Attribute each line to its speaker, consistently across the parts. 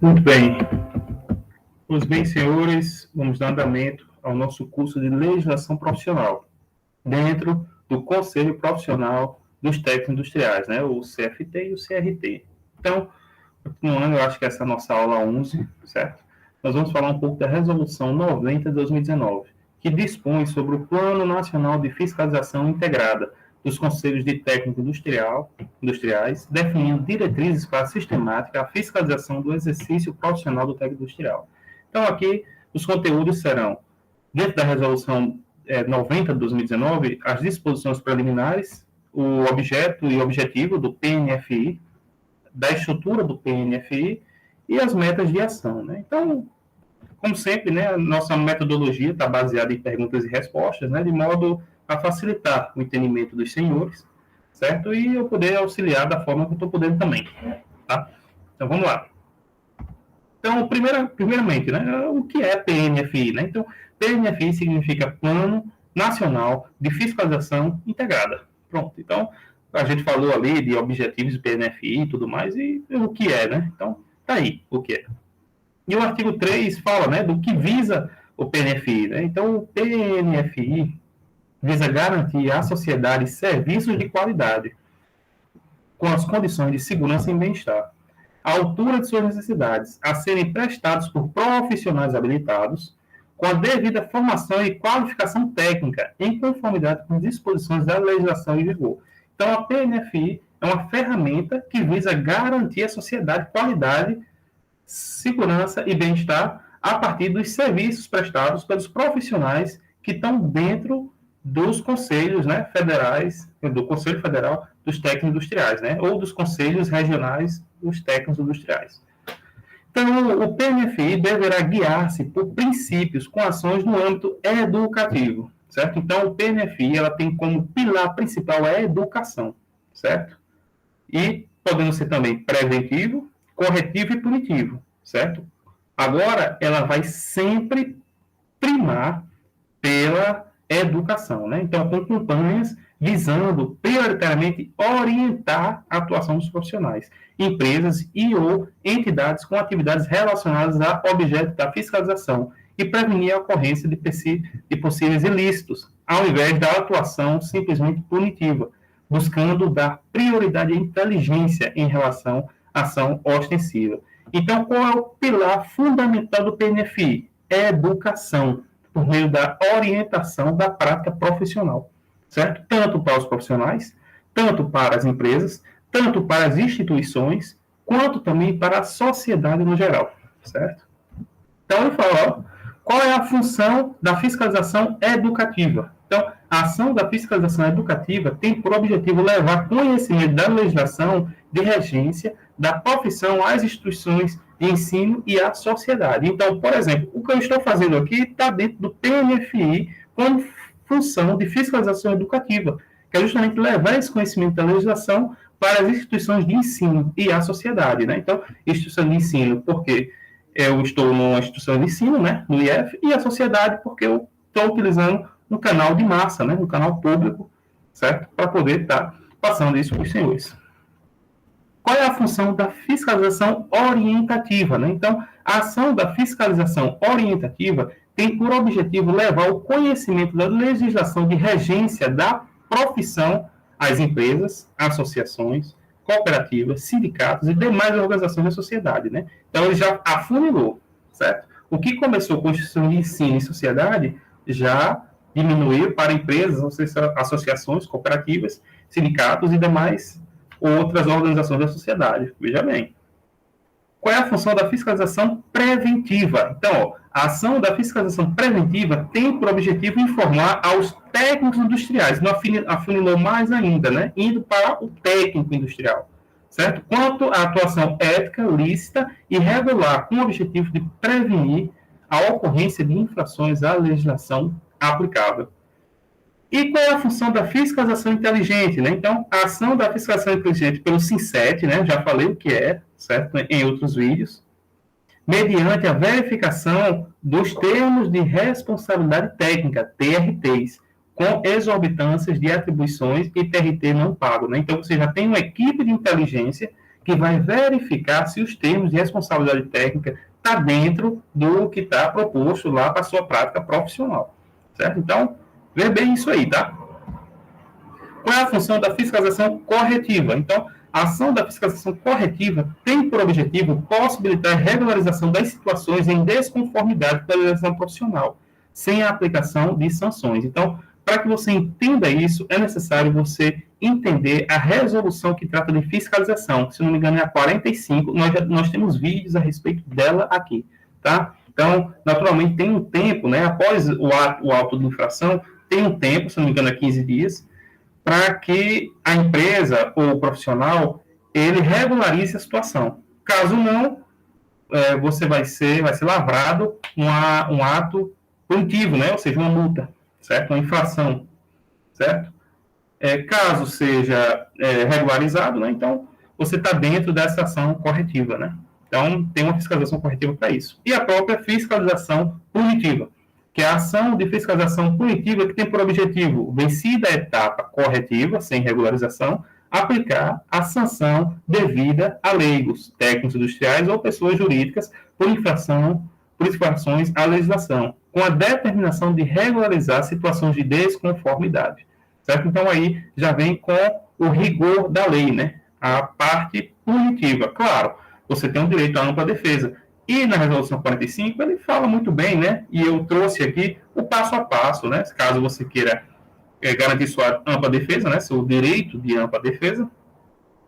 Speaker 1: Muito bem. Pois bem, senhores, vamos dar andamento ao nosso curso de legislação profissional, dentro do Conselho Profissional dos Técnicos Industriais, né? O CFT e o CRT. Então, continuando, eu acho que essa é a nossa aula 11, certo? Nós vamos falar um pouco da Resolução 90 de 2019, que dispõe sobre o Plano Nacional de Fiscalização Integrada dos Conselhos de Técnico Industriais, definindo diretrizes para a sistemática a fiscalização do exercício profissional do técnico industrial. Então, aqui, os conteúdos serão, dentro da Resolução 90 de 2019, as disposições preliminares, o objeto e objetivo do PNFI, da estrutura do PNFI e as metas de ação, né? Então, como sempre, né, a nossa metodologia está baseada em perguntas e respostas, né, de modo a facilitar o entendimento dos senhores, certo? E eu poder auxiliar da forma que eu estou podendo também, tá? Então, vamos lá. Então, primeiramente, né, o que é PNFI, né? Então, PNFI significa Plano Nacional de Fiscalização Integrada. Pronto. Então, a gente falou ali de objetivos do PNFI e tudo mais, e o que é, né? Então, tá aí o que é. E o artigo 3 fala, né, do que visa o PNFI, né? Então, o PNFI visa garantir à sociedade serviços de qualidade, com as condições de segurança e bem-estar, à altura de suas necessidades, a serem prestados por profissionais habilitados, com a devida formação e qualificação técnica, em conformidade com as disposições da legislação em vigor. Então, a PNFI é uma ferramenta que visa garantir à sociedade qualidade, segurança e bem-estar a partir dos serviços prestados pelos profissionais que estão dentro dos conselhos, né, federais, do Conselho Federal dos Técnicos Industriais, né, ou dos conselhos regionais dos técnicos industriais. Então, o PNFI deverá guiar-se por princípios com ações no âmbito educativo, certo? Então, o PNFI ela tem como pilar principal a educação, certo? E podendo ser também preventivo, corretivo e punitivo, certo? Agora, ela vai sempre primar pela educação, né? Então, com campanhas visando prioritariamente orientar a atuação dos profissionais, empresas e ou entidades com atividades relacionadas a objeto da fiscalização e prevenir a ocorrência de possíveis ilícitos, ao invés da atuação simplesmente punitiva, buscando dar prioridade à inteligência em relação à ação ostensiva. Então, qual é o pilar fundamental do PNFI? É a educação, por meio da orientação da prática profissional, certo? Tanto para os profissionais, tanto para as empresas, tanto para as instituições, quanto também para a sociedade no geral, certo? Então, ele fala, qual é a função da fiscalização educativa? Então, a ação da fiscalização educativa tem por objetivo levar conhecimento da legislação de regência da profissão às instituições de ensino e à sociedade. Então, por exemplo, o que eu estou fazendo aqui está dentro do PNFI como função de fiscalização educativa, que é justamente levar esse conhecimento da legislação para as instituições de ensino e à sociedade, né? Então, instituição de ensino, porque eu estou numa instituição de ensino, né, no IF, e a sociedade, porque eu estou utilizando um canal de massa, né, um canal público, certo? Para poder estar passando isso para os senhores. Qual é a função da fiscalização orientativa, né? Então, a ação da fiscalização orientativa tem por objetivo levar o conhecimento da legislação de regência da profissão às empresas, associações, cooperativas, sindicatos e demais organizações da sociedade, né? Então, ele já afunilou, certo? O que começou com a instituição de ensino e sociedade já diminuiu para empresas, associações, cooperativas, sindicatos e demais outras organizações da sociedade. Veja bem. Qual é a função da fiscalização preventiva? Então, ó, a ação da fiscalização preventiva tem por objetivo informar aos técnicos industriais, não afunilou mais ainda, né? Indo para o técnico industrial, certo? Quanto à atuação ética, lícita e regular, com o objetivo de prevenir a ocorrência de infrações à legislação aplicável. E qual é a função da fiscalização inteligente, né? Então, a ação da fiscalização inteligente pelo SINCET, né? Já falei o que é, certo? Em outros vídeos. Mediante a verificação dos termos de responsabilidade técnica, TRTs, com exorbitâncias de atribuições e TRT não pago, né? Então, você já tem uma equipe de inteligência que vai verificar se os termos de responsabilidade técnica estão dentro do que está proposto lá para a sua prática profissional, certo? Então, vê bem isso aí, tá? Qual é a função da fiscalização corretiva? Então, a ação da fiscalização corretiva tem por objetivo possibilitar a regularização das situações em desconformidade com a legislação profissional, sem a aplicação de sanções. Então, para que você entenda isso, é necessário você entender a resolução que trata de fiscalização. Se não me engano, é a 45. Nós temos vídeos a respeito dela aqui, tá? Então, naturalmente, tem um tempo, né? Após o auto de infração, tem um tempo, se não me engano, é 15 dias, para que a empresa ou o profissional ele regularize a situação. Caso não, você vai ser lavrado um ato punitivo, né? Ou seja, uma multa, certo? Uma infração, certo? Caso seja regularizado, né? Então você está dentro dessa ação corretiva, né? Então tem uma fiscalização corretiva para isso. E a própria fiscalização punitiva, que é a ação de fiscalização punitiva que tem por objetivo, vencida a etapa corretiva, sem regularização, aplicar a sanção devida a leigos, técnicos industriais ou pessoas jurídicas por infrações à legislação, com a determinação de regularizar situações de desconformidade. Certo? Então, aí já vem com o rigor da lei, né? A parte punitiva. Claro, você tem o direito à ampla defesa. E na Resolução 45, ele fala muito bem, né? E eu trouxe aqui o passo a passo, né? Caso você queira garantir sua ampla defesa, né? Seu direito de ampla defesa.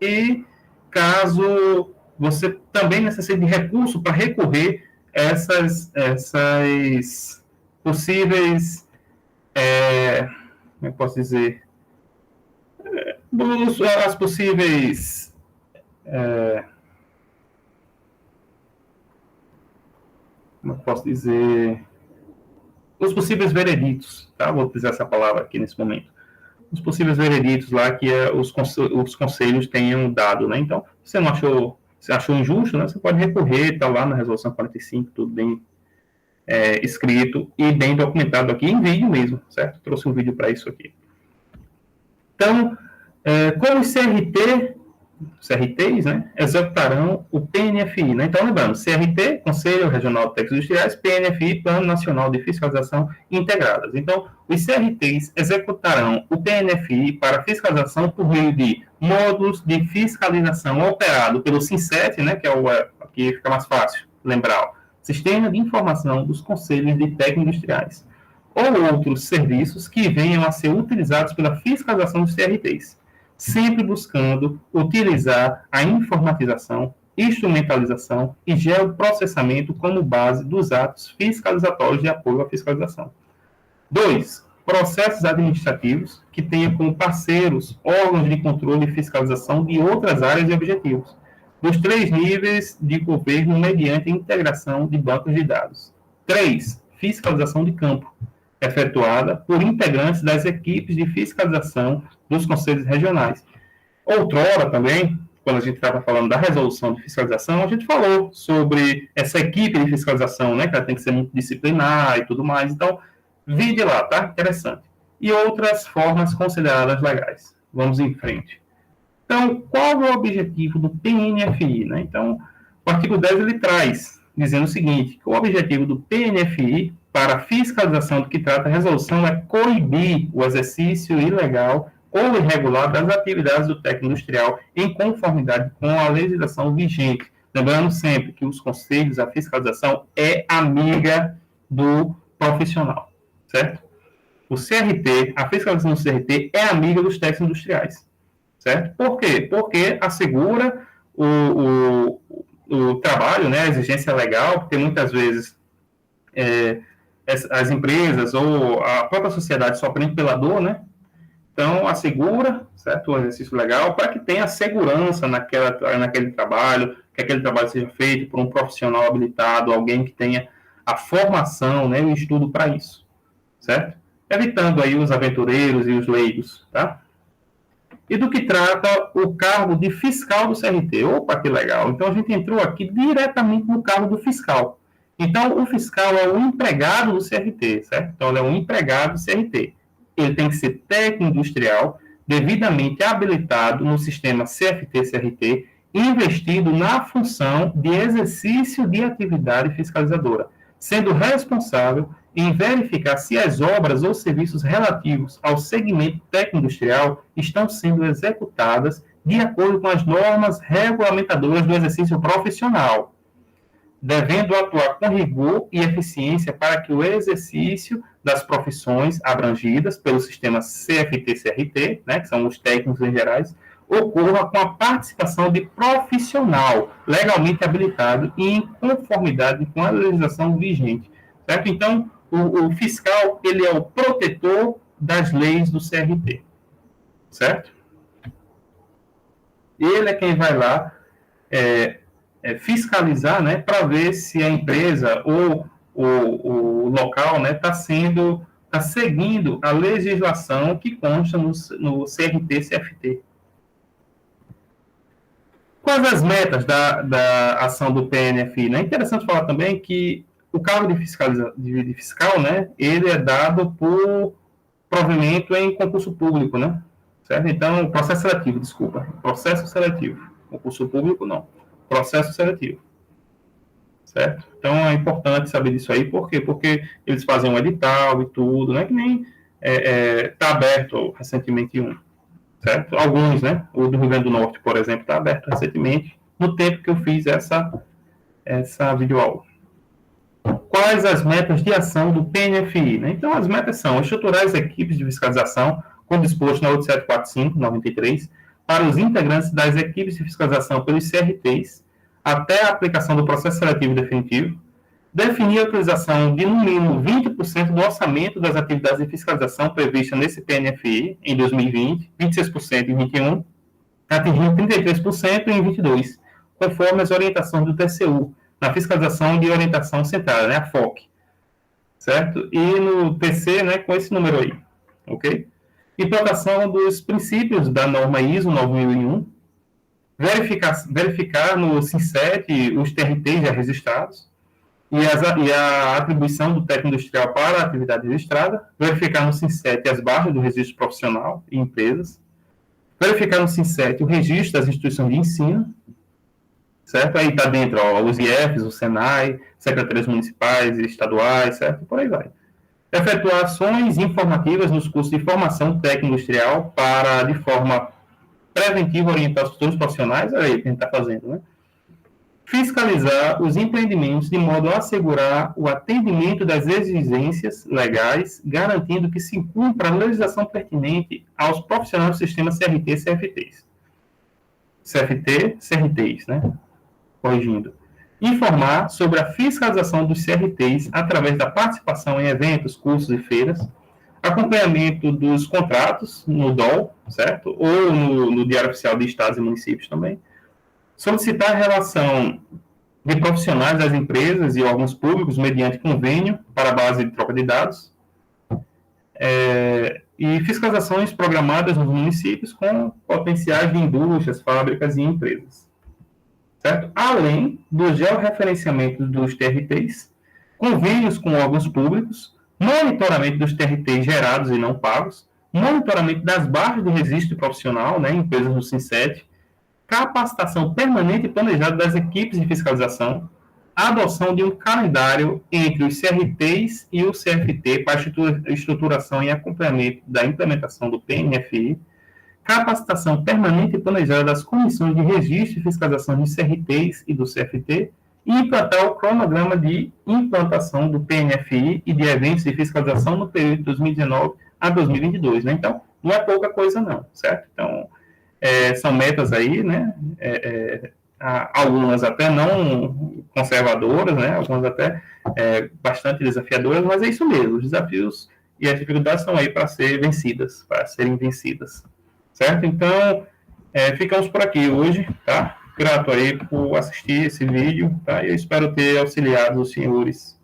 Speaker 1: E caso você também necessite de recurso para recorrer essas possíveis, como eu posso dizer, as possíveis como eu posso dizer, os possíveis vereditos, tá? Vou utilizar essa palavra aqui nesse momento. Os possíveis vereditos lá que os conselhos tenham dado, né? Então, você achou injusto, né? Você pode recorrer, tá lá na Resolução 45, tudo bem escrito e bem documentado aqui em vídeo mesmo, certo? Trouxe um vídeo para isso aqui. Então, como os CRTs, né, executarão o PNFI, né? Então, lembrando, CRT, Conselho Regional de Técnicos Industriais, PNFI, Plano Nacional de Fiscalização Integradas. Então, os CRTs executarão o PNFI para fiscalização por meio de módulos de fiscalização operado pelo SINCET, né, que é o aqui fica mais fácil lembrar, Sistema de Informação dos Conselhos de Técnicos Industriais, ou outros serviços que venham a ser utilizados pela fiscalização dos CRTs, sempre buscando utilizar a informatização, instrumentalização e geoprocessamento como base dos atos fiscalizatórios de apoio à fiscalização. 2. Processos administrativos que tenham como parceiros órgãos de controle e fiscalização de outras áreas e objetivos, dos 3 níveis de governo mediante a integração de bancos de dados. 3. Fiscalização de campo, efetuada por integrantes das equipes de fiscalização dos conselhos regionais. Outrora também, quando a gente estava falando da resolução de fiscalização, a gente falou sobre essa equipe de fiscalização, né, que ela tem que ser multidisciplinar e tudo mais. Então, vide lá, tá? Interessante. E outras formas consideradas legais. Vamos em frente. Então, qual é o objetivo do PNFI, né? Então, o artigo 10 ele traz, dizendo o seguinte, que o objetivo do PNFI para a fiscalização do que trata a resolução é coibir o exercício ilegal ou irregular das atividades do técnico industrial em conformidade com a legislação vigente. Lembrando sempre que os conselhos, a fiscalização é amiga do profissional, certo? O CRT, a fiscalização do CRT é amiga dos técnicos industriais, certo? Por quê? Porque assegura o trabalho, né, a exigência legal, porque muitas vezes as empresas ou a própria sociedade sofrem pela dor, né? Então, assegura, certo, o exercício legal para que tenha segurança naquele trabalho, que aquele trabalho seja feito por um profissional habilitado, alguém que tenha a formação, né, o estudo para isso, certo? Evitando aí os aventureiros e os leigos, tá? E do que trata o cargo de fiscal do CRT? Opa, que legal! Então, a gente entrou aqui diretamente no cargo do fiscal. Então, o fiscal é o empregado do CRT, certo? Então, ele é um empregado do CRT. Ele tem que ser técnico industrial, devidamente habilitado no sistema CFT-CRT investido na função de exercício de atividade fiscalizadora, sendo responsável em verificar se as obras ou serviços relativos ao segmento técnico-industrial estão sendo executadas de acordo com as normas regulamentadoras do exercício profissional, devendo atuar com rigor e eficiência para que o exercício das profissões abrangidas pelo sistema CFT-CRT, né, que são os técnicos em gerais, ocorra com a participação de profissional legalmente habilitado e em conformidade com a legislação vigente. Certo? Então, o fiscal, ele é o protetor das leis do CRT. Certo? Ele é quem vai lá fiscalizar, né, para ver se a empresa ou o local, né, está seguindo a legislação que consta no CRT-CFT. Quais as metas da ação do PNFI? Né? É interessante falar também que o cargo de fiscal, né, ele é dado por provimento em concurso público, né? Certo? Então, processo seletivo. Concurso público, não. Processo seletivo. Certo? Então, é importante saber disso aí. Por quê? Porque eles fazem um edital e tudo, né? Que nem está aberto recentemente um. Certo? Alguns, né? O do Rio Grande do Norte, por exemplo, está aberto recentemente, no tempo que eu fiz essa videoaula. Quais as metas de ação do PNFI? Né? Então, as metas são estruturar as equipes de fiscalização, como disposto na 8745/93, para os integrantes das equipes de fiscalização pelos CRTs, até a aplicação do processo seletivo definitivo, definir a utilização de, no mínimo, 20% do orçamento das atividades de fiscalização prevista nesse PNFI em 2020, 26% em 2021, atingindo 33% em 2022, conforme as orientações do TCU, na fiscalização de orientação centrada, né, a FOC, certo? E no TC, né, com esse número aí, ok? Implantação dos princípios da norma ISO 9001, verificar no SINCET os TRTs já registrados, e a atribuição do técnico industrial para a atividade registrada, verificar no SINCET as barras do registro profissional e empresas, verificar no SINCET o registro das instituições de ensino, certo? Aí está dentro os IEFs, o SENAI, secretarias municipais e estaduais, certo? Por aí vai. Efetuar ações informativas nos cursos de formação técnico-industrial para, de forma preventiva, orientar os futuros profissionais, é aí o que a gente está fazendo, né? Fiscalizar os empreendimentos de modo a assegurar o atendimento das exigências legais, garantindo que se cumpra a legislação pertinente aos profissionais do sistema CRT e CFTs. CFT, CRTs, né? Corrigindo. Informar sobre a fiscalização dos CRTs através da participação em eventos, cursos e feiras, acompanhamento dos contratos no DOL, certo? Ou no Diário Oficial de Estados e Municípios também. Solicitar a relação de profissionais das empresas e órgãos públicos mediante convênio para a base de troca de dados. E fiscalizações programadas nos municípios com potenciais de indústrias, fábricas e empresas. Certo? Além do georreferenciamento dos TRTs, convênios com órgãos públicos, monitoramento dos TRTs gerados e não pagos, monitoramento das barras de registro profissional, né, empresas no SINCET, capacitação permanente e planejada das equipes de fiscalização, a adoção de um calendário entre os CRTs e o CFT para estruturação e acompanhamento da implementação do PNFI, capacitação permanente e planejada das comissões de registro e fiscalização dos CRTs e do CFT, e implantar o cronograma de implantação do PNFI e de eventos de fiscalização no período de 2019 a 2022, né? Então, não é pouca coisa não, certo? Então, são metas aí, né? Algumas até não conservadoras, né? Algumas até bastante desafiadoras, mas é isso mesmo, os desafios e as dificuldades estão aí para serem vencidas, certo? Então, ficamos por aqui hoje, tá? Grato aí por assistir esse vídeo, tá? Eu espero ter auxiliado os senhores